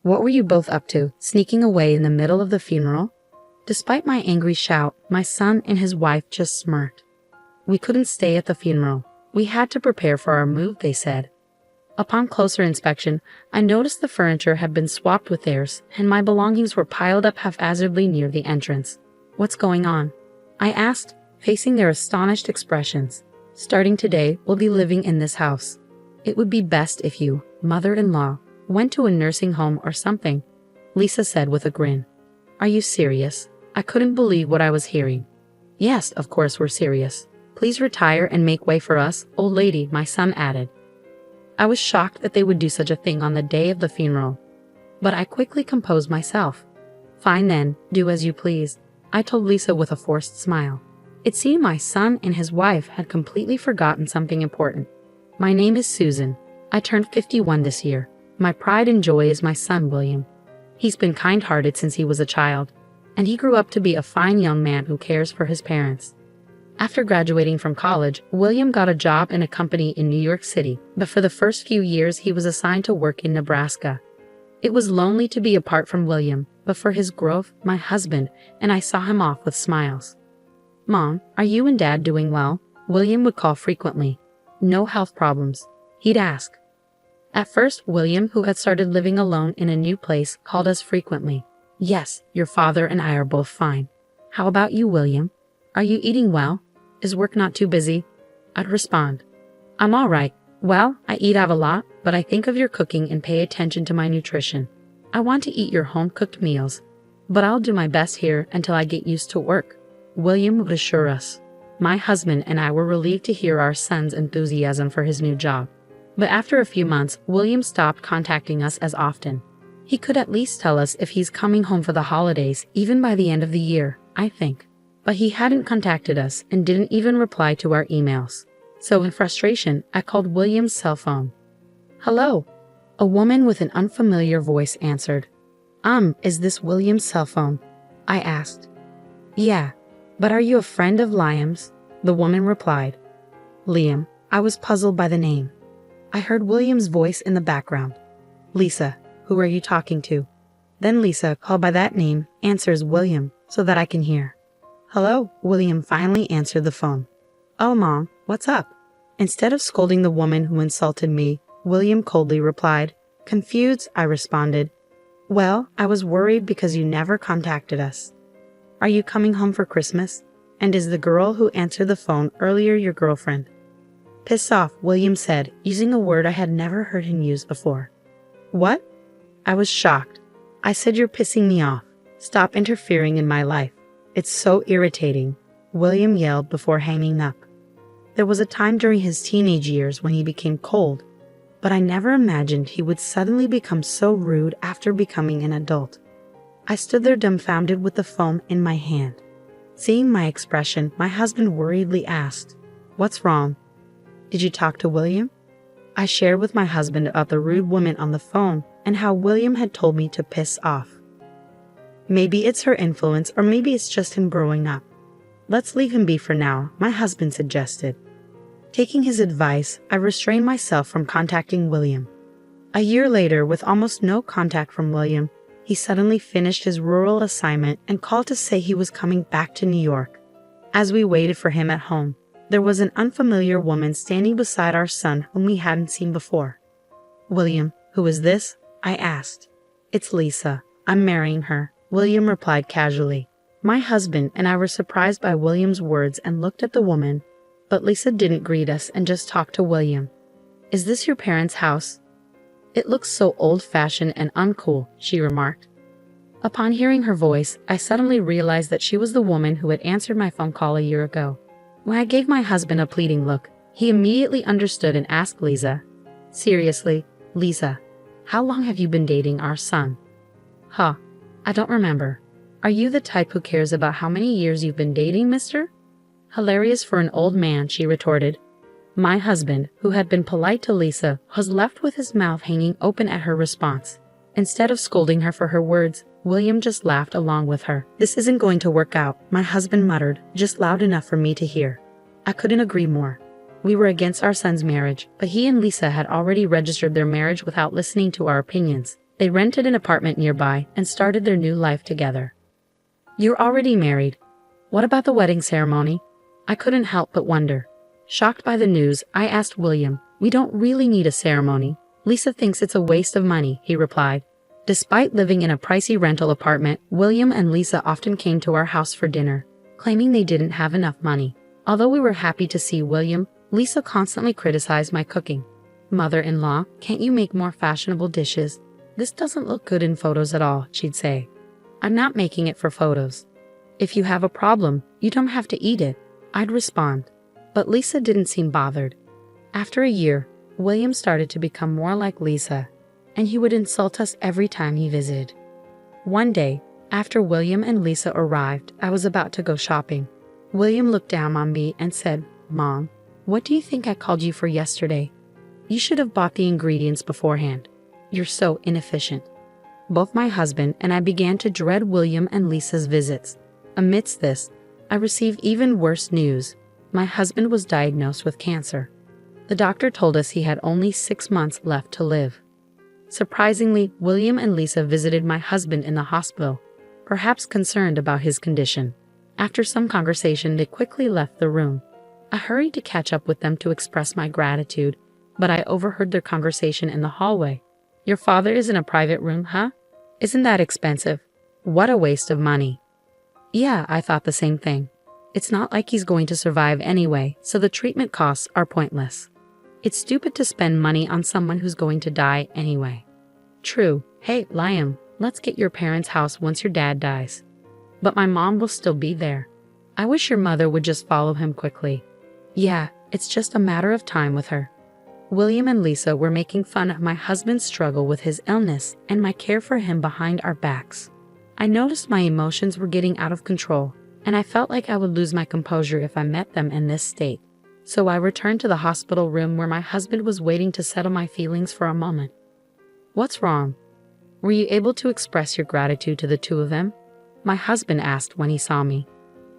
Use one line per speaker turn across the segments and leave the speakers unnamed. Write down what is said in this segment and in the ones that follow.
What were you both up to, sneaking away in the middle of the funeral? Despite my angry shout, my son and his wife just smirked. We couldn't stay at the funeral. We had to prepare for our move, they said. Upon closer inspection, I noticed the furniture had been swapped with theirs, and my belongings were piled up haphazardly near the entrance. What's going on? I asked, facing their astonished expressions. Starting today, we'll be living in this house. It would be best if you, mother-in-law, went to a nursing home or something, Lisa said with a grin. Are you serious? I couldn't believe what I was hearing. Yes, of course we're serious. Please retire and make way for us, old lady, my son added. I was shocked that they would do such a thing on the day of the funeral. But I quickly composed myself. Fine then, do as you please, I told Lisa with a forced smile. It seemed my son and his wife had completely forgotten something important. My name is Susan. I turned 51 this year. My pride and joy is my son, William. He's been kind-hearted since he was a child, and he grew up to be a fine young man who cares for his parents. After graduating from college, William got a job in a company in New York City, but for the first few years he was assigned to work in Nebraska. It was lonely to be apart from William, but for his growth, my husband and I saw him off with smiles. Mom, are you and Dad doing well? William would call frequently. No health problems, he'd ask. At first, William, who had started living alone in a new place, called us frequently. Yes, your father and I are both fine. How about you, William? Are you eating well? Is work not too busy? I'd respond. I'm all right. Well, I eat out a lot, but I think of your cooking and pay attention to my nutrition. I want to eat your home-cooked meals, but I'll do my best here until I get used to work, William would assure us. My husband and I were relieved to hear our son's enthusiasm for his new job. But after a few months, William stopped contacting us as often. He could at least tell us if he's coming home for the holidays, even by the end of the year, I think. But he hadn't contacted us and didn't even reply to our emails. So in frustration, I called William's cell phone. Hello? A woman with an unfamiliar voice answered. Is this William's cell phone? I asked. Yeah, but are you a friend of Liam's? The woman replied. Liam, I was puzzled by the name. I heard William's voice in the background. Lisa, who are you talking to? Then Lisa, called by that name, answers William so that I can hear. Hello, William finally answered the phone. Oh, Mom, what's up? Instead of scolding the woman who insulted me, William coldly replied. Confused, I responded. Well, I was worried because you never contacted us. Are you coming home for Christmas? And is the girl who answered the phone earlier your girlfriend? Piss off, William said, using a word I had never heard him use before. What? I was shocked. I said you're pissing me off. Stop interfering in my life. It's so irritating, William yelled before hanging up. There was a time during his teenage years when he became cold, but I never imagined he would suddenly become so rude after becoming an adult. I stood there dumbfounded with the phone in my hand. Seeing my expression, my husband worriedly asked, What's wrong? Did you talk to William? I shared with my husband about the rude woman on the phone and how William had told me to piss off. Maybe it's her influence or maybe it's just him growing up. Let's leave him be for now, my husband suggested. Taking his advice, I restrained myself from contacting William. A year later, with almost no contact from William, he suddenly finished his rural assignment and called to say he was coming back to New York. As we waited for him at home, there was an unfamiliar woman standing beside our son whom we hadn't seen before. William, who is this? I asked. It's Lisa. I'm marrying her, William replied casually. My husband and I were surprised by William's words and looked at the woman, but Lisa didn't greet us and just talked to William. Is this your parents' house? It looks so old-fashioned and uncool, she remarked. Upon hearing her voice, I suddenly realized that she was the woman who had answered my phone call a year ago. When I gave my husband a pleading look, he immediately understood and asked Lisa, Seriously, Lisa, how long have you been dating our son? Huh, I don't remember. Are you the type who cares about how many years you've been dating, mister? Hilarious for an old man, she retorted. My husband, who had been polite to Lisa, was left with his mouth hanging open at her response. Instead of scolding her for her words, William just laughed along with her. This isn't going to work out, my husband muttered, just loud enough for me to hear. I couldn't agree more. We were against our son's marriage, but he and Lisa had already registered their marriage without listening to our opinions. They rented an apartment nearby and started their new life together. You're already married. What about the wedding ceremony? I couldn't help but wonder. Shocked by the news, I asked William. We don't really need a ceremony. Lisa thinks it's a waste of money, he replied. Despite living in a pricey rental apartment, William and Lisa often came to our house for dinner, claiming they didn't have enough money. Although we were happy to see William, Lisa constantly criticized my cooking. Mother-in-law, can't you make more fashionable dishes? This doesn't look good in photos at all, she'd say. I'm not making it for photos. If you have a problem, you don't have to eat it, I'd respond. But Lisa didn't seem bothered. After a year, William started to become more like Lisa, and he would insult us every time he visited. One day, after William and Lisa arrived, I was about to go shopping. William looked down on me and said, Mom, what do you think I called you for yesterday? You should have bought the ingredients beforehand. You're so inefficient. Both my husband and I began to dread William and Lisa's visits. Amidst this, I received even worse news. My husband was diagnosed with cancer. The doctor told us he had only 6 months left to live. Surprisingly, William and Lisa visited my husband in the hospital, perhaps concerned about his condition. After some conversation, they quickly left the room. I hurried to catch up with them to express my gratitude, but I overheard their conversation in the hallway. Your father is in a private room, huh? Isn't that expensive? What a waste of money. Yeah, I thought the same thing. It's not like he's going to survive anyway, so the treatment costs are pointless. It's stupid to spend money on someone who's going to die anyway. True. Hey, Liam, let's get your parents' house once your dad dies. But my mom will still be there. I wish your mother would just follow him quickly. Yeah, it's just a matter of time with her. William and Lisa were making fun of my husband's struggle with his illness and my care for him behind our backs. I noticed my emotions were getting out of control, and I felt like I would lose my composure if I met them in this state. So I returned to the hospital room where my husband was waiting to settle my feelings for a moment. What's wrong? Were you able to express your gratitude to the two of them? My husband asked when he saw me.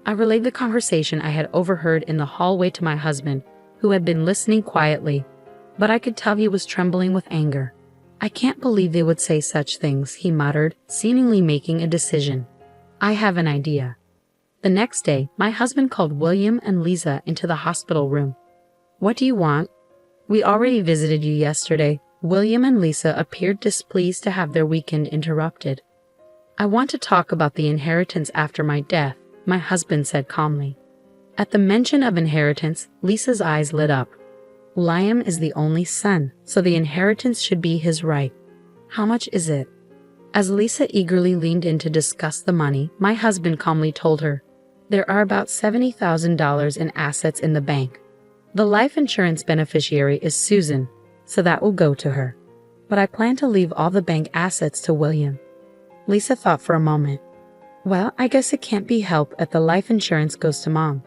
I relayed the conversation I had overheard in the hallway to my husband, who had been listening quietly, but I could tell he was trembling with anger. I can't believe they would say such things, he muttered, seemingly making a decision. I have an idea. The next day, my husband called William and Lisa into the hospital room. What do you want? We already visited you yesterday. William and Lisa appeared displeased to have their weekend interrupted. I want to talk about the inheritance after my death, my husband said calmly. At the mention of inheritance, Lisa's eyes lit up. Liam is the only son, so the inheritance should be his right. How much is it? As Lisa eagerly leaned in to discuss the money, my husband calmly told her, there are about $70,000 in assets in the bank. The life insurance beneficiary is Susan, so that will go to her. But I plan to leave all the bank assets to William. Lisa thought for a moment. Well, I guess it can't be helped that the life insurance goes to Mom.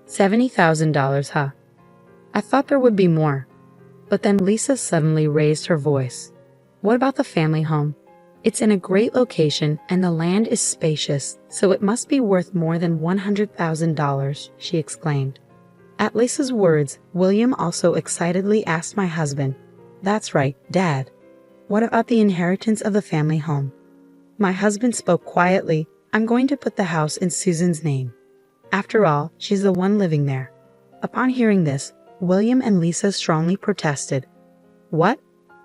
$70,000, huh? I thought there would be more. But then Lisa suddenly raised her voice. What about the family home? It's in a great location and the land is spacious, so it must be worth more than $100,000, she exclaimed. At Lisa's words, William also excitedly asked my husband, That's right, Dad. What about the inheritance of the family home? My husband spoke quietly, I'm going to put the house in Susan's name. After all, she's the one living there. Upon hearing this, William and Lisa strongly protested. What?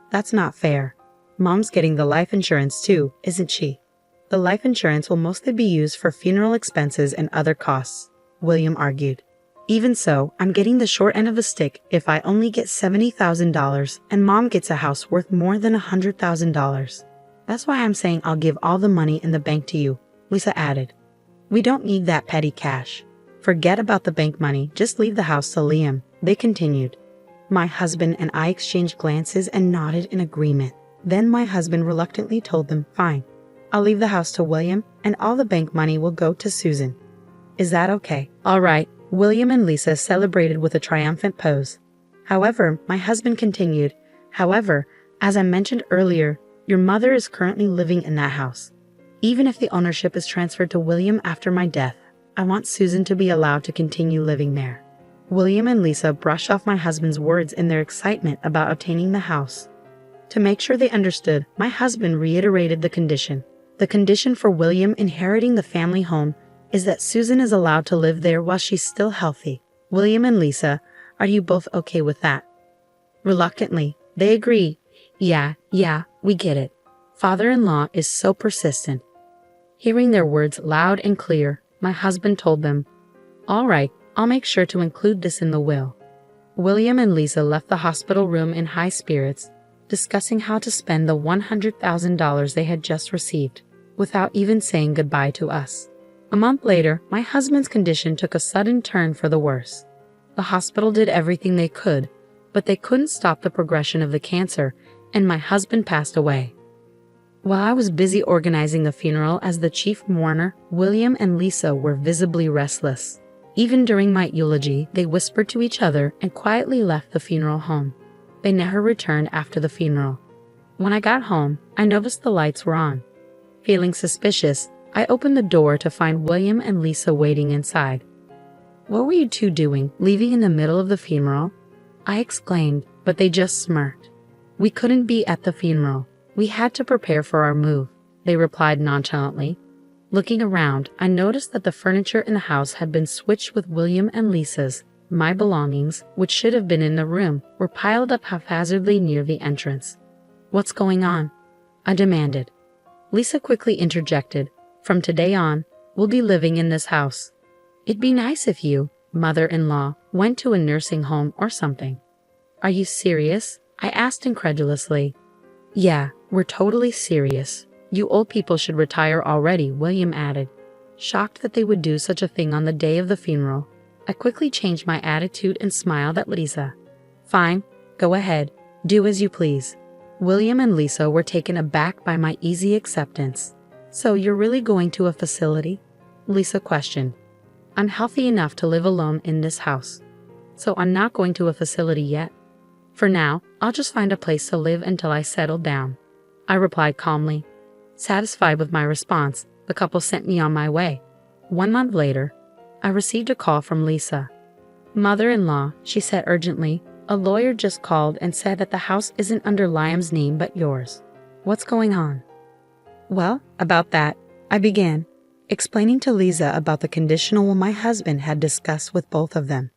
That's not fair. Mom's getting the life insurance too, isn't she? The life insurance will mostly be used for funeral expenses and other costs, William argued. Even so, I'm getting the short end of the stick if I only get $70,000 and Mom gets a house worth more than $100,000. That's why I'm saying I'll give all the money in the bank to you, Lisa added. We don't need that petty cash. Forget about the bank money, just leave the house to Liam, they continued. My husband and I exchanged glances and nodded in agreement. Then my husband reluctantly told them, Fine, I'll leave the house to William and all the bank money will go to Susan. Is that okay? All right, William and Lisa celebrated with a triumphant pose. However, my husband continued, as I mentioned earlier, your mother is currently living in that house. Even if the ownership is transferred to William after my death, I want Susan to be allowed to continue living there. William and Lisa brushed off my husband's words in their excitement about obtaining the house. To make sure they understood, my husband reiterated the condition. The condition for William inheriting the family home is that Susan is allowed to live there while she's still healthy. William and Lisa, are you both okay with that? Reluctantly, they agree. Yeah, we get it. Father-in-law is so persistent. Hearing their words loud and clear, my husband told them, "All right, I'll make sure to include this in the will." William and Lisa left the hospital room in high spirits, discussing how to spend the $100,000 they had just received, without even saying goodbye to us. A month later, my husband's condition took a sudden turn for the worse. The hospital did everything they could, but they couldn't stop the progression of the cancer, and my husband passed away. While I was busy organizing the funeral as the chief mourner, William and Lisa were visibly restless. Even during my eulogy, they whispered to each other and quietly left the funeral home. They never returned after the funeral. When I got home, I noticed the lights were on. Feeling suspicious, I opened the door to find William and Lisa waiting inside. "What were you two doing, leaving in the middle of the funeral?" I exclaimed, but they just smirked. "We couldn't be at the funeral. We had to prepare for our move," they replied nonchalantly. Looking around, I noticed that the furniture in the house had been switched with William and Lisa's. My belongings, which should have been in the room, were piled up haphazardly near the entrance. "What's going on?" I demanded. Lisa quickly interjected, "From today on, we'll be living in this house. It'd be nice if you, mother-in-law, went to a nursing home or something." "Are you serious?" I asked incredulously. "Yeah, we're totally serious. You old people should retire already," William added. Shocked that they would do such a thing on the day of the funeral, I quickly changed my attitude and smiled at Lisa. "Fine, go ahead, do as you please." William and Lisa were taken aback by my easy acceptance. "So you're really going to a facility?" Lisa questioned. "I'm healthy enough to live alone in this house, so I'm not going to a facility yet. For now, I'll just find a place to live until I settle down," I replied calmly. Satisfied with my response, the couple sent me on my way. 1 month later, I received a call from Lisa. "Mother-in-law," she said urgently, "a lawyer just called and said that the house isn't under Liam's name but yours. What's going on?" "Well, about that," I began, explaining to Lisa about the conditional will my husband had discussed with both of them.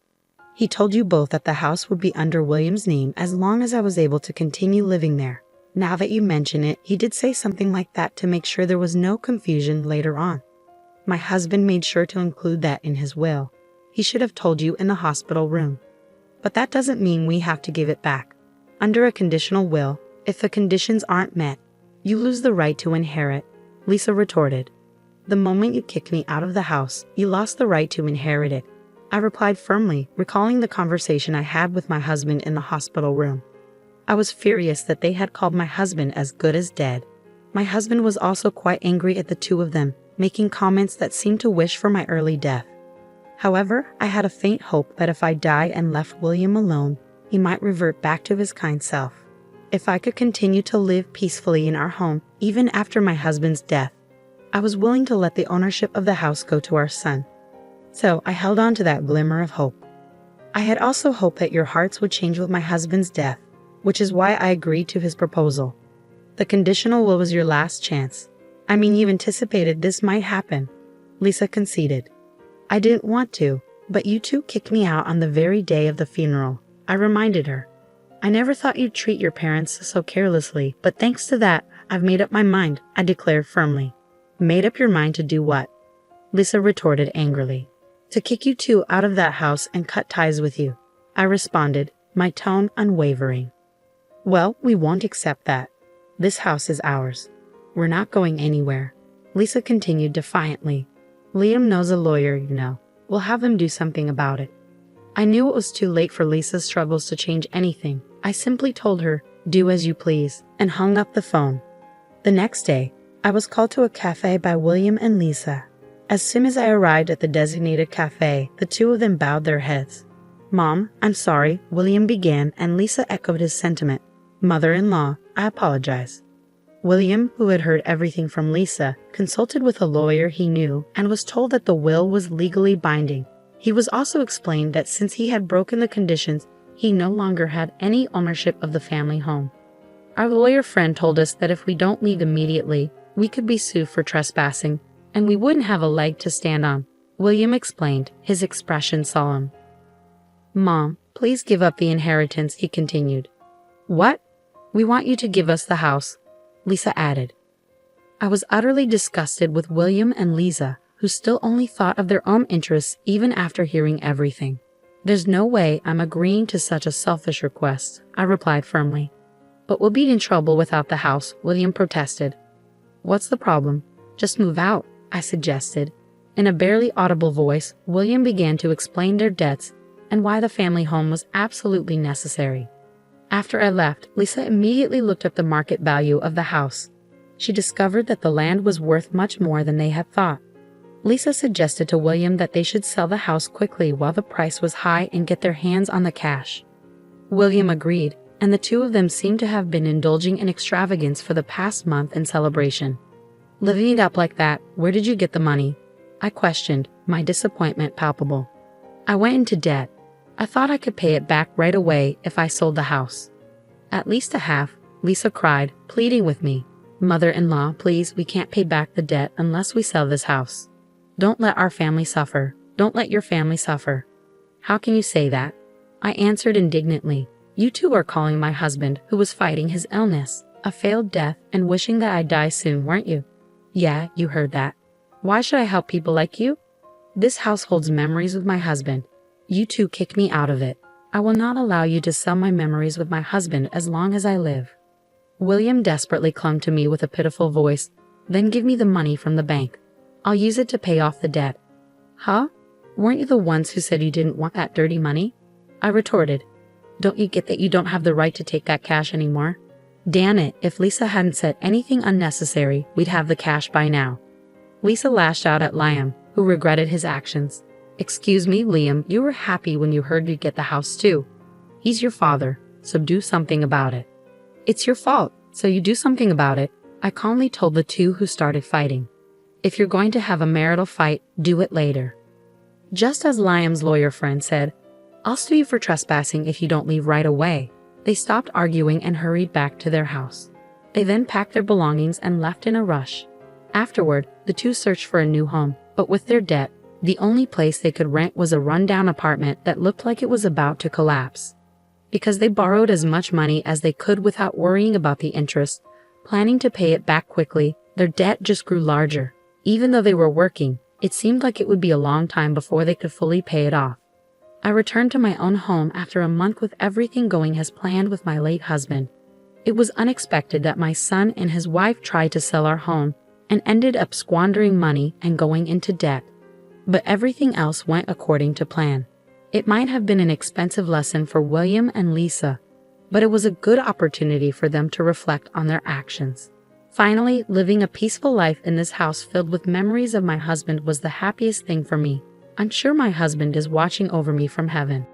"He told you both that the house would be under William's name as long as I was able to continue living there. Now that you mention it, he did say something like that to make sure there was no confusion later on. My husband made sure to include that in his will. He should have told you in the hospital room. But that doesn't mean we have to give it back. Under a conditional will, if the conditions aren't met, you lose the right to inherit," Lisa retorted. "The moment you kicked me out of the house, you lost the right to inherit it," I replied firmly, recalling the conversation I had with my husband in the hospital room. I was furious that they had called my husband as good as dead. My husband was also quite angry at the two of them, making comments that seemed to wish for my early death. However, I had a faint hope that if I died and left William alone, he might revert back to his kind self. If I could continue to live peacefully in our home, even after my husband's death, I was willing to let the ownership of the house go to our son. So I held on to that glimmer of hope. I had also hoped that your hearts would change with my husband's death, which is why I agreed to his proposal. The conditional will was your last chance. I mean, you anticipated this might happen," Lisa conceded. "I didn't want to, but you two kicked me out on the very day of the funeral," I reminded her. "I never thought you'd treat your parents so carelessly, but thanks to that, I've made up my mind," I declared firmly. "Made up your mind to do what?" Lisa retorted angrily. "To kick you two out of that house and cut ties with you," I responded, my tone unwavering. "Well, we won't accept that. This house is ours. We're not going anywhere," Lisa continued defiantly. "Liam knows a lawyer, you know. We'll have him do something about it." I knew it was too late for Lisa's struggles to change anything. I simply told her, "Do as you please," and hung up the phone. The next day, I was called to a cafe by William and Lisa. As soon as I arrived at the designated cafe, the two of them bowed their heads. "Mom, I'm sorry," William began, and Lisa echoed his sentiment. "Mother-in-law, I apologize." William, who had heard everything from Lisa, consulted with a lawyer he knew and was told that the will was legally binding. He was also explained that since he had broken the conditions, he no longer had any ownership of the family home. Our lawyer friend told us that if we don't leave immediately, we could be sued for trespassing, and we wouldn't have a leg to stand on, William explained, his expression solemn. Mom, please give up the inheritance, he continued. What? We want you to give us the house, Lisa added. I was utterly disgusted with William and Lisa, who still only thought of their own interests even after hearing everything. There's no way I'm agreeing to such a selfish request, I replied firmly. But we'll be in trouble without the house, William protested. What's the problem? Just move out, I suggested. In a barely audible voice, William began to explain their debts and why the family home was absolutely necessary. After I left, Lisa immediately looked up the market value of the house. She discovered that the land was worth much more than they had thought. Lisa suggested to William that they should sell the house quickly while the price was high and get their hands on the cash. William agreed, and the two of them seemed to have been indulging in extravagance for the past month in celebration. Living it up like that, where did you get the money? I questioned, my disappointment palpable. I went into debt. I thought I could pay it back right away if I sold the house. At least a half, Lisa cried, pleading with me. Mother-in-law, please, we can't pay back the debt unless we sell this house. Don't let our family suffer. Don't let your family suffer. How can you say that? I answered indignantly. You two are calling my husband, who was fighting his illness, a failed death, and wishing that I'd die soon, weren't you? Yeah, you heard that. Why should I help people like you? This house holds memories with my husband. You two kick me out of it. I will not allow you to sell my memories with my husband as long as I live. William desperately clung to me with a pitiful voice. Then give me the money from the bank. I'll use it to pay off the debt. Huh? Weren't you the ones who said you didn't want that dirty money? I retorted. Don't you get that you don't have the right to take that cash anymore? Damn it, if Lisa hadn't said anything unnecessary, we'd have the cash by now. Lisa lashed out at Liam, who regretted his actions. Excuse me, Liam, you were happy when you heard you'd get the house too. He's your father, so do something about it. It's your fault, so you do something about it, I calmly told the two who started fighting. If you're going to have a marital fight, do it later. Just as Liam's lawyer friend said, I'll sue you for trespassing if you don't leave right away. They stopped arguing and hurried back to their house. They then packed their belongings and left in a rush. Afterward, the two searched for a new home, but with their debt, the only place they could rent was a rundown apartment that looked like it was about to collapse. Because they borrowed as much money as they could without worrying about the interest, planning to pay it back quickly, their debt just grew larger. Even though they were working, it seemed like it would be a long time before they could fully pay it off. I returned to my own home after a month with everything going as planned with my late husband. It was unexpected that my son and his wife tried to sell our home and ended up squandering money and going into debt. But everything else went according to plan. It might have been an expensive lesson for William and Lisa, but it was a good opportunity for them to reflect on their actions. Finally, living a peaceful life in this house filled with memories of my husband was the happiest thing for me. I'm sure my husband is watching over me from heaven.